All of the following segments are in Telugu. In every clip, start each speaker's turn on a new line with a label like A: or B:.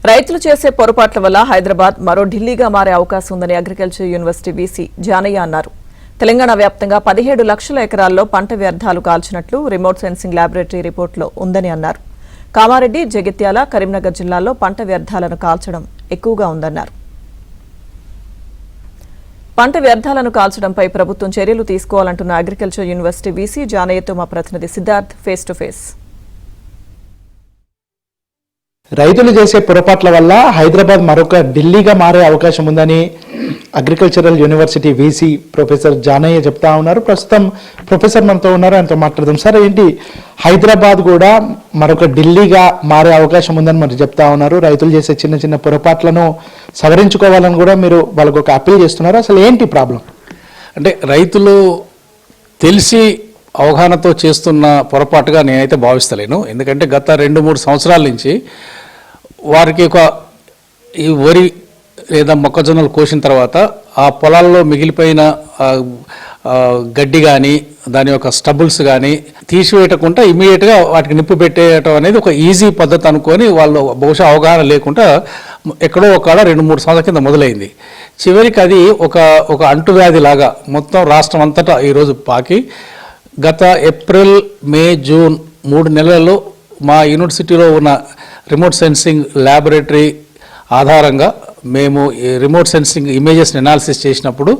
A: రైతులు చేసే పొరపాట్ల వల్ల హైదరాబాద్ మరో ఢిల్లీగా మారే అవకాశం ఉందని అగ్రికల్చర్ యూనివర్సిటీ వీసీ జానయ్య అన్నారు. తెలంగాణ వ్యాప్తంగా 17 లక్షల ఎకరాల్లో పంట వ్యర్థాలు కాల్చినట్లు రిమోట్ సెన్సింగ్ ల్యాబొరేటరీ రిపోర్టులో ఉందని అన్నారు. కామారెడ్డి, జగిత్యాల, కరీంనగర్ జిల్లాల్లో పంట వ్యర్థాలను కాల్చడం ఎక్కువగా ఉందన్నారు. పంట వ్యర్థాలను కాల్చడంపై ప్రభుత్వం చర్యలు తీసుకోవాలంటున్న అగ్రికల్చర్ యూనివర్సిటీ వీసీ జానయ్యతో మా ప్రతినిధి సిద్ధార్థ్ ఫేస్ టు ఫేస్.
B: రైతులు చేసే పొరపాట్ల వల్ల హైదరాబాద్ మరొక ఢిల్లీగా మారే అవకాశం ఉందని agricultural university VC professor Janaiah చెప్తా ఉన్నారు. ప్రస్తుతం ప్రొఫెసర్ మనతో ఉన్నారు, ఆయనతో మాట్లాడదాం. సార్, ఏంటి హైదరాబాద్ కూడా మరొక ఢిల్లీగా మారే అవకాశం ఉందని మరి చెప్తా ఉన్నారు. రైతులు చేసే చిన్న చిన్న పొరపాట్లను సవరించుకోవాలని కూడా మీరు వాళ్ళకు ఒక అప్పీల్ చేస్తున్నారు. అసలు ఏంటి ప్రాబ్లం?
C: అంటే రైతులు తెలిసి అవగాహనతో చేస్తున్న పొరపాటుగా నేనైతే భావిస్తలేను. ఎందుకంటే గత 2-3 సంవత్సరాల నుంచి వారికి ఈ వరి లేదా మొక్కజొన్నలు కోసిన తర్వాత ఆ పొలాల్లో మిగిలిపోయిన గడ్డి కానీ దాని యొక్క స్టబుల్స్ కానీ తీసివేయకుండా ఇమీడియట్గా వాటికి నిప్పు పెట్టేయటం అనేది ఒక ఈజీ పద్ధతి అనుకొని వాళ్ళు బహుశా అవగాహన లేకుండా ఎక్కడో ఒక 2-3 సంవత్సరాల కింద మొదలైంది. చివరికి అది ఒక అంటువ్యాధి లాగా మొత్తం రాష్ట్రం అంతటా ఈరోజు పాకి గత ఏప్రిల్, మే, జూన్ 3 నెలల్లో మా యూనివర్సిటీలో ఉన్న రిమోట్ సెన్సింగ్ ల్యాబొరేటరీ ఆధారంగా మేము రిమోట్ సెన్సింగ్ ఇమేజెస్ని అనాలిసిస్ చేసినప్పుడు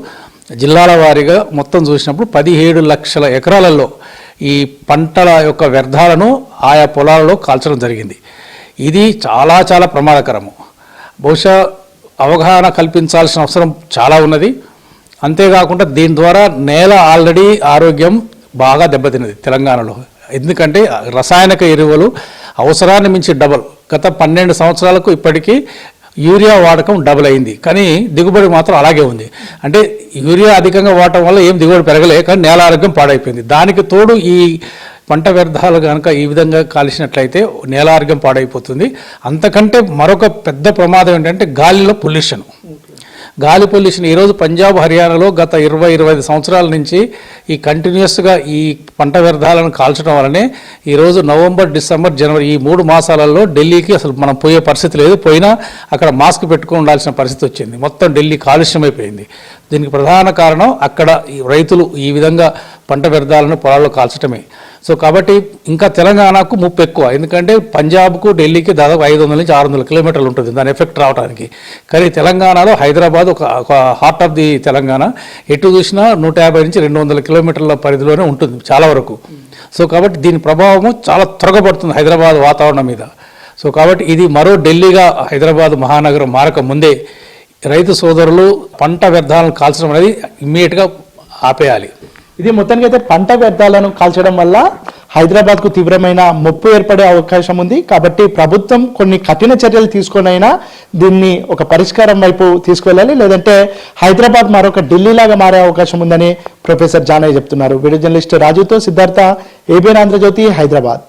C: జిల్లాల వారీగా మొత్తం చూసినప్పుడు 17 లక్షల ఎకరాలలో ఈ పంటల యొక్క వ్యర్థాలను ఆయా పొలాలలో కాల్చడం జరిగింది. ఇది చాలా చాలా ప్రమాదకరము. బహుశా అవగాహన కల్పించాల్సిన అవసరం చాలా ఉన్నది. అంతేకాకుండా దీని ద్వారా నేల ఆల్రెడీ ఆరోగ్యం బాగా దెబ్బతిన్నది తెలంగాణలో. ఎందుకంటే రసాయనిక ఎరువులు అవసరాన్ని మించి డబల్. గత 12 సంవత్సరాలకు ఇప్పటికీ యూరియా వాడకం డబుల్ అయింది, కానీ దిగుబడి మాత్రం అలాగే ఉంది. అంటే యూరియా అధికంగా వాడటం వల్ల ఏం దిగుబడి పెరగలే, కానీ నేల ఆరోగ్యం పాడైపోయింది. దానికి తోడు ఈ పంట వ్యర్థాలు కనుక ఈ విధంగా కాల్చినట్లయితే నేల ఆరోగ్యం పాడైపోతుంది. అంతకంటే మరొక పెద్ద ప్రమాదం ఏంటంటే గాలిలో పొల్యూషన్. గాలి పొల్యూషన్ ఈరోజు పంజాబ్, హర్యానాలో గత 20-25 సంవత్సరాల నుంచి ఈ కంటిన్యూస్గా ఈ పంట వ్యర్థాలను కాల్చడం వల్లనే ఈరోజు నవంబర్, డిసెంబర్, జనవరి ఈ 3 మాసాలలో ఢిల్లీకి అసలు మనం పోయే పరిస్థితి లేదు. పోయినా అక్కడ మాస్క్ పెట్టుకుని ఉండాల్సిన పరిస్థితి వచ్చింది. మొత్తం ఢిల్లీ కాలుష్యమైపోయింది. దీనికి ప్రధాన కారణం అక్కడ రైతులు ఈ విధంగా పంట వ్యర్థాలను పొలాల్లో కాల్చడమే. సో కాబట్టి ఇంకా తెలంగాణకు ముప్పు ఎక్కువ. ఎందుకంటే పంజాబ్కు, ఢిల్లీకి దాదాపు 500 నుంచి 600 కిలోమీటర్లు ఉంటుంది దాని ఎఫెక్ట్ రావడానికి. కానీ తెలంగాణలో హైదరాబాద్ ఒక హార్ట్ ఆఫ్ ది తెలంగాణ. ఎటు చూసినా 150 నుంచి 200 కిలోమీటర్ల పరిధిలోనే ఉంటుంది చాలా వరకు. సో కాబట్టి దీని ప్రభావము చాలా త్వరగా పడుతుంది హైదరాబాద్ వాతావరణం మీద. సో కాబట్టి ఇది మరో ఢిల్లీగా హైదరాబాద్ మహానగరం మారక ముందే రైతు సోదరులు పంట వ్యర్థాలను కాల్చడం అనేది ఇమ్మీడియట్గా ఆపేయాలి.
B: ఇది మొత్తానికి అయితే పంట వ్యర్థాలను కాల్చడం వల్ల హైదరాబాద్కు తీవ్రమైన ముప్పు ఏర్పడే అవకాశం ఉంది. కాబట్టి ప్రభుత్వం కొన్ని కఠిన చర్యలు తీసుకొనైనా దీన్ని ఒక పరిష్కారం వైపు తీసుకువెళ్ళాలి, లేదంటే హైదరాబాద్ మరొక ఢిల్లీలాగా మారే అవకాశం ఉందని ప్రొఫెసర్ జానయ్య చెప్తున్నారు. వీడియో జర్నలిస్ట్ రాజుతో సిద్ధార్థ, ఏబిఎన్ ఆంధ్రజ్యోతి, హైదరాబాద్.